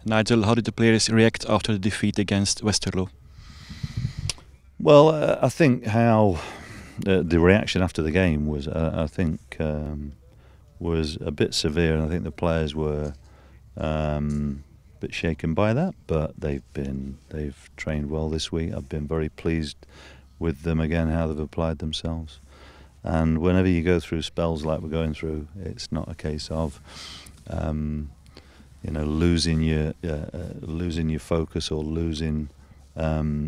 Nigel, how did the players react after the defeat against Westerlo? Well, I think how the reaction after the game was, was a bit severe, and I think the players were a bit shaken by that. But they've trained well this week. I've been very pleased with them again, how they've applied themselves. And whenever you go through spells like we're going through, it's not a case of losing your focus or losing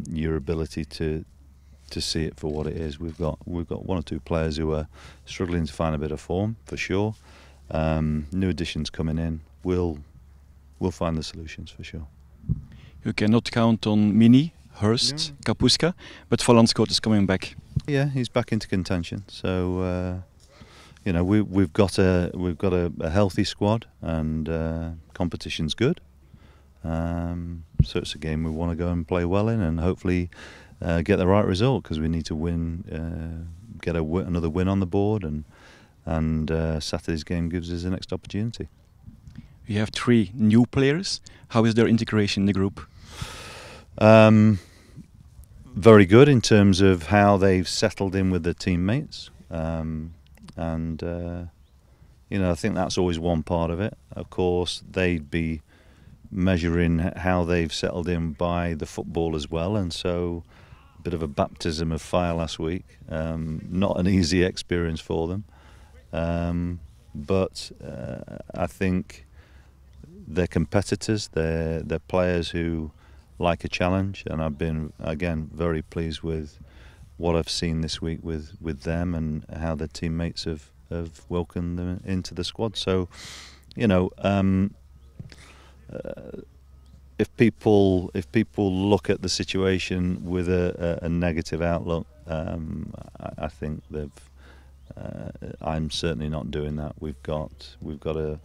your ability to see it for what it is. We've got one or two players who are struggling to find a bit of form for sure. New additions coming in. We'll find the solutions for sure. You cannot count on Mini, Hurst, Kapuska, but Valanskoot is coming back. Yeah, he's back into contention. So we've got a healthy squad, and competition's good. So it's a game we want to go and play well in, and hopefully get the right result, because we need to win, get another win on the board, and Saturday's game gives us the next opportunity. You have 3 new players. How is their integration in the group? Very good in terms of how they've settled in with their teammates, I think that's always one part of it. Of course, they'd be measuring how they've settled in by the football as well, and so a bit of a baptism of fire last week. Not an easy experience for them, but I think they're competitors. They're players who like a challenge, and I've been again very pleased with what I've seen this week with them, and how their teammates have welcomed them into the squad. So, if people look at the situation with a negative outlook, I think I'm certainly not doing that. We've got a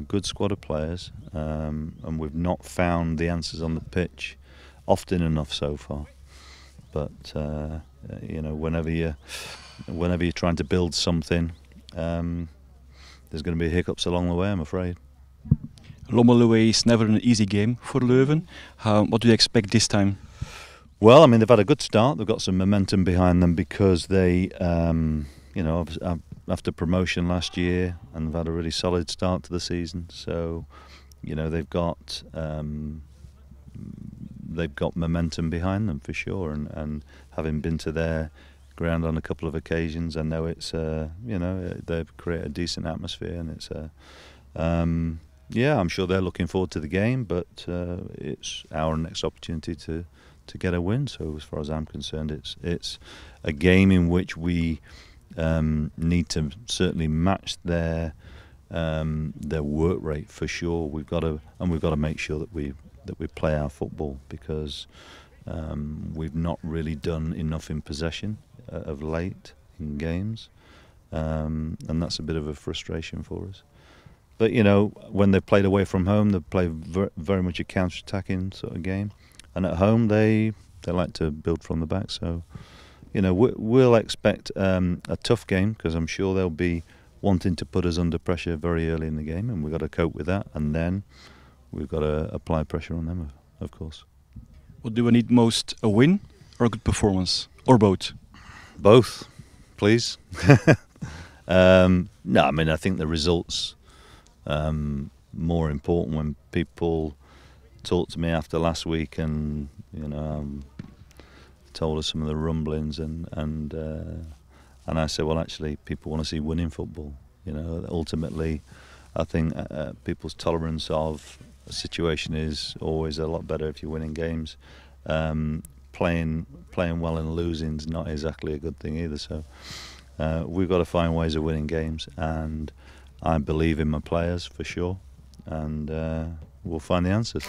good squad of players, and we've not found the answers on the pitch often enough so far. But whenever you're trying to build something, there's going to be hiccups along the way, I'm afraid. Lommel away is never an easy game for Leuven. What do you expect this time? Well, I mean, they've had a good start. They've got some momentum behind them, because they, after promotion last year, and they've had a really solid start to the season. So, they've got momentum behind them for sure, and having been to their ground on a couple of occasions, I know it's they've created a decent atmosphere, and it's I'm sure they're looking forward to the game, but it's our next opportunity to get a win. So as far as I'm concerned, it's a game in which we need to certainly match their work rate for sure. We've got to make sure that we play our football, because we've not really done enough in possession of late in games, and that's a bit of a frustration for us. But when they've played away from home, they play very much a counter-attacking sort of game, and at home they like to build from the back. So we'll expect a tough game, because I'm sure they'll be wanting to put us under pressure very early in the game, and we've got to cope with that, and then we've got to apply pressure on them, of course. What do we need most, a win or a good performance, or both? Both, please. No, I mean, I think the results more important. When people talked to me after last week, and told us some of the rumblings, and I said, well, actually, people want to see winning football. Ultimately, I think people's tolerance of a situation is always a lot better if you're winning games. Playing well and losing is not exactly a good thing either. So we've got to find ways of winning games, and I believe in my players for sure, and we'll find the answers.